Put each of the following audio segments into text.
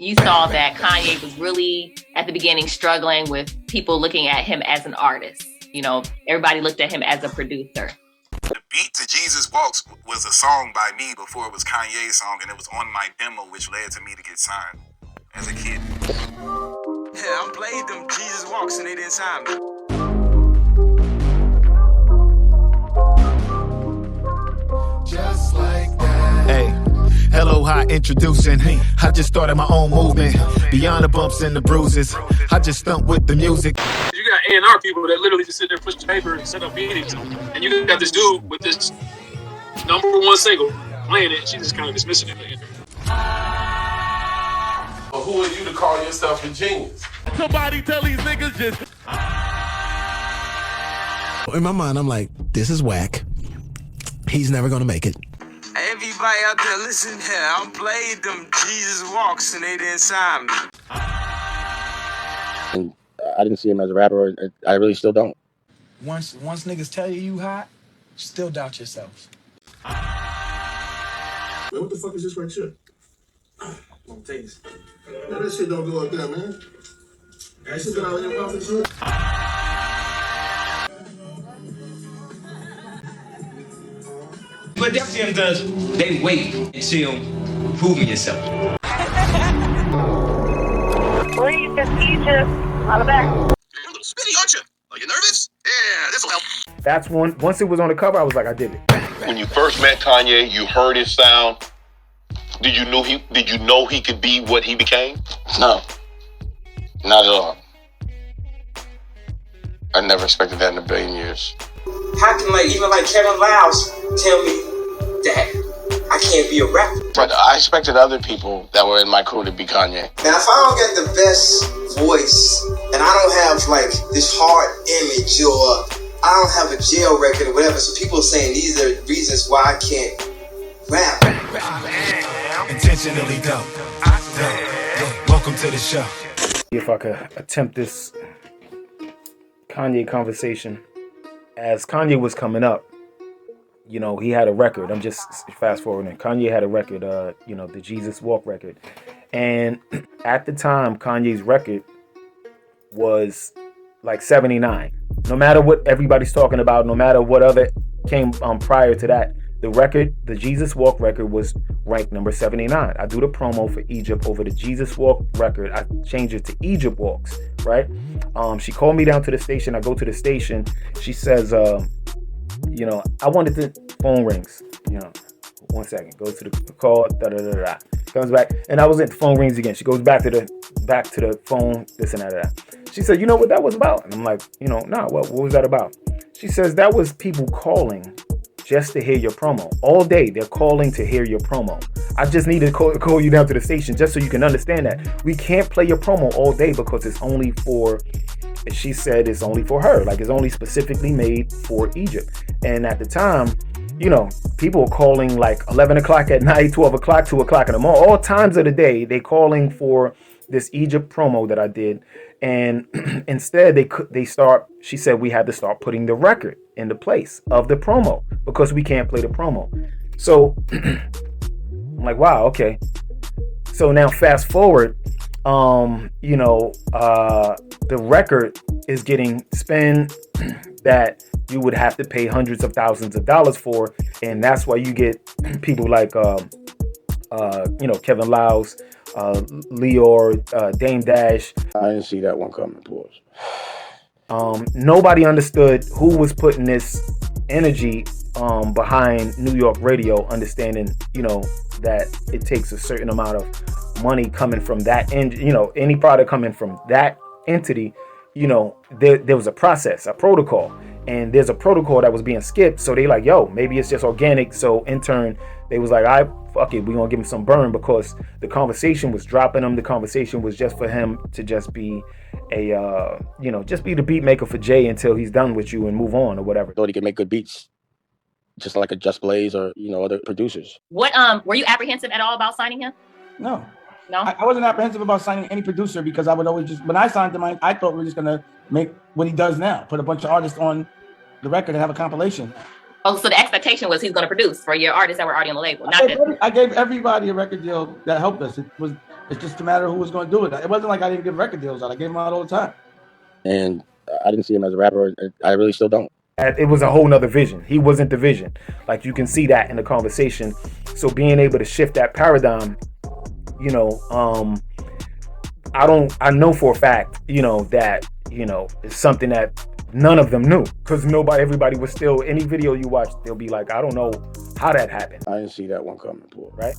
you saw that Kanye was really, at the beginning, struggling with people looking at him as an artist. You know, everybody looked at him as a producer. The beat to Jesus Walks was a song by me before it was Kanye's song, and it was on my demo, which led to me to get signed as a kid. Yeah, I played them Jesus Walks and they didn't sign me. Just like that. Hey, hello, hi, introducing. I just started my own movement. Beyond the bumps and the bruises, I just stump with the music. You got A&R people that literally just sit there, push the paper, and set up meetings, and you got this dude with this #1 single playing it. She's just kind of dismissing it. Well, who are you to call yourself a genius? Somebody tell these niggas just. In my mind, I'm like, this is whack. He's never gonna make it. Everybody out there, listen here. I played them Jesus Walks and they didn't sign me. And I didn't see him as a rapper. I really still don't. Once niggas tell you hot, still doubt yourself. Man, what the fuck is this right here? Don't taste. Man, that shit don't go up there, man. That shit been out of your mouth and shit. But Def Jam does, they wait until proving yourself. Reid is Egypt. Holla back. You're a little spitty, aren't you? Are you nervous? Yeah, this'll help. That's once it was on the cover, I was like, I did it. When you first met Kanye, you heard his sound. Did you know he could be what he became? No, not at all. I never expected that in a billion years. How can even Kevin Liles tell me that I can't be a rapper? But I expected other people that were in my crew to be Kanye. Now, if I don't get the best voice and I don't have this hard image or I don't have a jail record or whatever, so people are saying these are reasons why I can't rap. Intentionally dope. Welcome to the show. If I could attempt this Kanye conversation, as Kanye was coming up, you know, he had a record. I'm just fast forwarding. Kanye had a record, you know, the Jesus Walk record. And at the time, Kanye's record was like 79. No matter what everybody's talking about, no matter what other came prior to that, the record, the Jesus Walk record, was ranked number 79. I do the promo for Egypt over the Jesus Walk record. I changed it to Egypt Walks, right? She called me down to the station. I go to the station. She says, you know, I wanted the phone rings. You know, 1 second. Goes to the call. Comes back, and I was at the phone rings again. She goes back to the phone. This and that. She said, "You know what that was about?" And I'm like, "You know, nah. What was that about?" She says, "That was people calling just to hear your promo. All day they're calling to hear your promo. I just need to call you down to the station just so you can understand that we can't play your promo all day because it's only for," she said, "it's only for her. Like, it's only specifically made for Egypt." And at the time, you know, people were calling like 11 o'clock at night, 12 o'clock, 2 o'clock in the morning, all times of the day. They calling for this Egypt promo that I did. And instead she said we had to start putting the record in the place of the promo because we can't play the promo. So I'm like, wow, okay. So now fast forward, you know, the record is getting spin that you would have to pay hundreds of thousands of dollars for. And that's why you get people like, you know, Kevin Liles, Lyor, Dame Dash. I didn't see that one coming, boys. Nobody understood who was putting this energy behind New York radio, understanding, you know, that it takes a certain amount of money coming from that, you know, any product coming from that entity, you know, there was a process, a protocol, and there's a protocol that was being skipped. So they like, yo, maybe it's just organic. So in turn, they was like, fuck it, we gonna give him some burn, because the conversation was dropping him. The conversation was just for him to just be a, you know, just be the beat maker for Jay until he's done with you and move on or whatever. Thought he could make good beats, just like a Just Blaze or, you know, other producers. What, were you apprehensive at all about signing him? No. No? I wasn't apprehensive about signing any producer because I would always just, when I signed him, I thought we were just gonna make what he does now, put a bunch of artists on the record and have a compilation. Oh, so the expectation was he's going to produce for your artists that were already on the label. Not that I gave everybody a record deal that helped us. It's just a matter of who was going to do it. It wasn't like I didn't give record deals out. I gave them out all the time. And I didn't see him as a rapper. I really still don't. It was a whole nother vision. He wasn't the vision. Like, you can see that in the conversation. So being able to shift that paradigm, you know, I know for a fact, you know, that, you know, it's something that none of them knew, because everybody was still, any video you watch, they'll be like, I don't know how that happened. I didn't see that one coming, Paul. Right?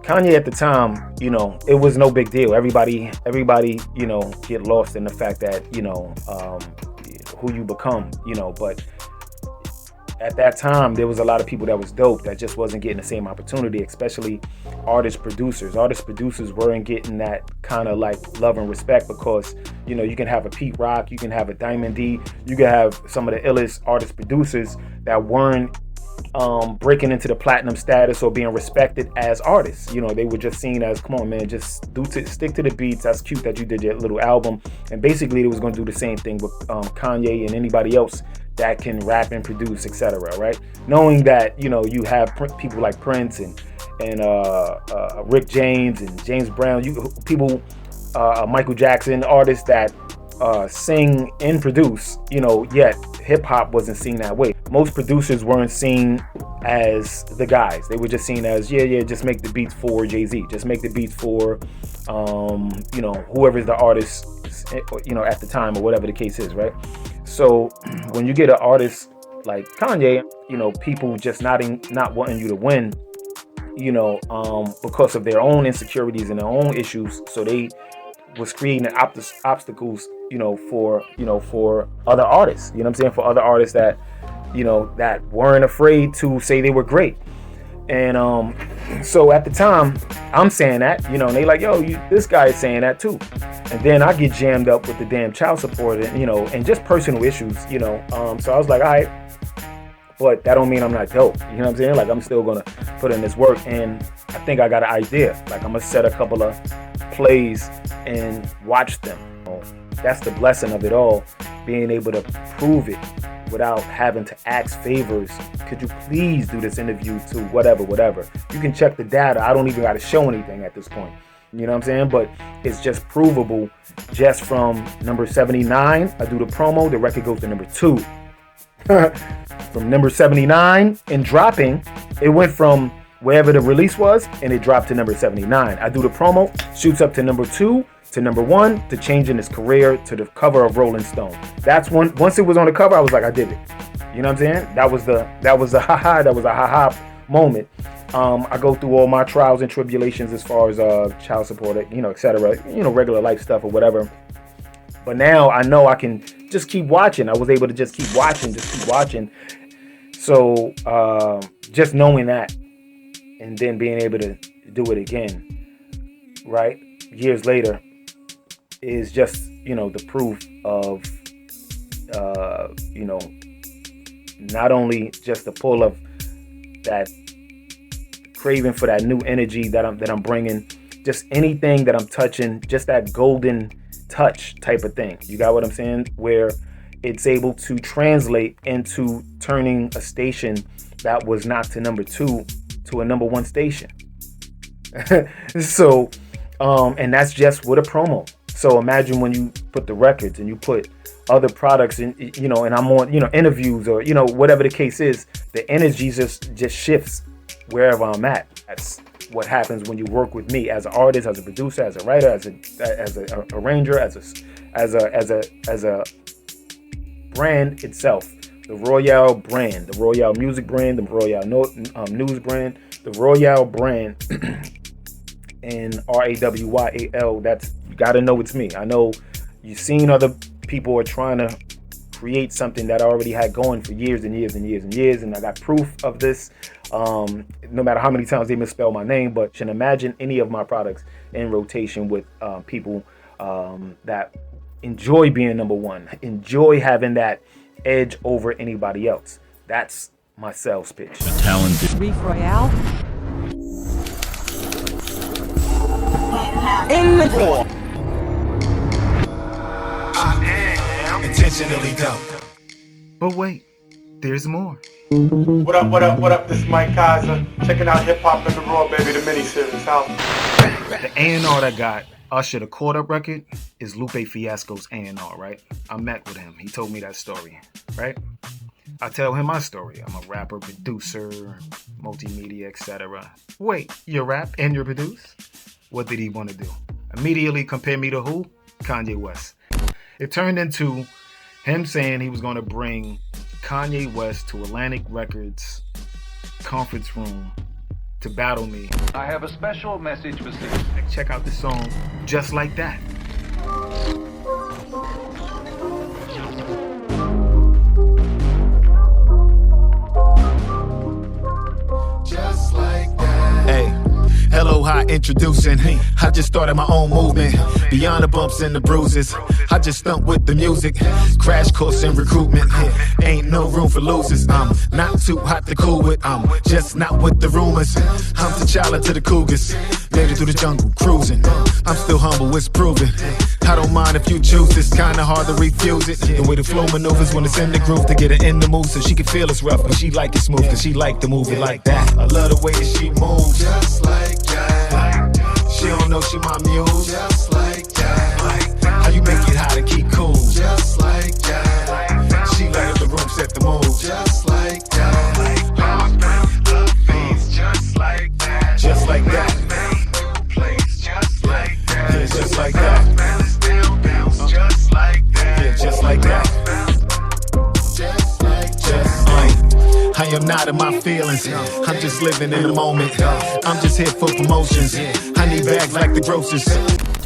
Kanye at the time, you know, it was no big deal. Everybody, you know, get lost in the fact that, you know, who you become, you know, but at that time, there was a lot of people that was dope that just wasn't getting the same opportunity, especially artist producers. Artist producers weren't getting that kind of like love and respect, because, you know, you can have a Pete Rock, you can have a Diamond D, you can have some of the illest artist producers that weren't breaking into the platinum status or being respected as artists. You know, they were just seen as, come on, man, just stick to the beats. That's cute that you did your little album. And basically, they was going to do the same thing with Kanye and anybody else that can rap and produce, etc. Right? Knowing that, you know, you have people like Prince and Rick James and James Brown, people, Michael Jackson, artists that sing and produce, you know, yet hip hop wasn't seen that way. Most producers weren't seen as the guys. They were just seen as, yeah, just make the beats for JayZ. Just make the beats for, you know, whoever's the artist, you know, at the time, or whatever the case is, right? So when you get an artist like Kanye, you know, people just not wanting you to win, you know, because of their own insecurities and their own issues. So they was creating obstacles, you know, for other artists, you know what I'm saying? For other artists that, you know, that weren't afraid to say they were great. And so at the time, I'm saying that, you know, and they like, yo, this guy is saying that too. And then I get jammed up with the damn child support and, you know, and just personal issues, you know. So I was like, all right, but that don't mean I'm not dope. You know what I'm saying? Like, I'm still gonna put in this work, and I think I got an idea. Like, I'm gonna set a couple of plays and watch them. That's the blessing of it all, being able to prove it without having to ask favors. Could you please do this interview to whatever. You can check the data. I don't even got to show anything at this point. You know what I'm saying? But it's just provable. Just from number 79, I do the promo, the record goes to number 2. From number 79 and dropping, it went from wherever the release was, and it dropped to number 79. I do the promo, shoots up to number 2, to number 1, to changing his career to the cover of Rolling Stone. That's once it was on the cover, I was like, I did it. You know what I'm saying? That was a ha-ha moment. I go through all my trials and tribulations as far as child support, you know, etc. You know, regular life stuff or whatever. But now I know I can just keep watching. I was able to just keep watching. So just knowing that, and then being able to do it again, right, years later, is just, you know, the proof of, you know, not only just the pull of that craving for that new energy that I'm bringing, just anything that I'm touching, just that golden touch type of thing. You got what I'm saying? Where it's able to translate into turning a station that was not to number 2 to a number 1 station. So, and that's just with a promo. So imagine when you put the records and you put other products in, you know, and I'm on, you know, interviews or, you know, whatever the case is, the energy just shifts wherever I'm at. That's what happens when you work with me as an artist, as a producer, as a writer, as a arranger, as a brand itself. The Rawyal brand, the Rawyal music brand, the Rawyal news brand, the Rawyal brand, and Rawyal. That's, you gotta know it's me. I know you've seen other people are trying to create something that I already had going for years and years and years and years, and I got proof of this. No matter how many times they misspell my name, but you can imagine any of my products in rotation with people that enjoy being number 1, enjoy having that edge over anybody else. That's my sales pitch. Talented. Reef Rawyal. In the door. I am intentionally dope. But wait, there's more. What up, what up, what up? This is Mike Kaiser. Checking out Hip Hop in the Raw, baby, the miniseries. How? The A&R that got Usher the Caught Up record is Lupe Fiasco's A&R, right? I met with him. He told me that story, right? I tell him my story. I'm a rapper, producer, multimedia, etc. Wait, you rap and you produce? What did he want to do? Immediately compare me to who? Kanye West. It turned into him saying he was going to bring Kanye West to Atlantic Records conference room to battle me. I have a special message for Steve. Check out the song Just Like That. Just like that. Hey. Hello, hi, introducing. I just started my own movement. Beyond the bumps and the bruises, I just stump with the music. Crash course in recruitment. Ain't no room for losers. I'm not too hot to cool with. I'm just not with the rumors. I'm T'Challa to the Cougars. Made it through the jungle, cruising. I'm still humble, it's proven. I don't mind if you choose. It's kinda hard to refuse it. The way the flow maneuvers when it's in the groove to get it in the mood so she can feel it's rough, but she like it smooth cause she like to move it like that. I love the way that she moves. Just like that. She don't know she my muse. Just like that. How you make it hot and keep cool. Just like that. She light up the room, set the mood. Just like that. Just like that. Just like that. Yeah, just like that. Yeah, just like that. I am not in my feelings. I'm just living in the moment. I'm just here for promotions. I need bags like the grocers.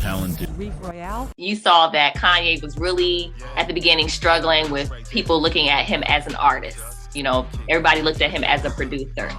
Talented. Rawyal. You saw that Kanye was really at the beginning struggling with people looking at him as an artist. You know, everybody looked at him as a producer.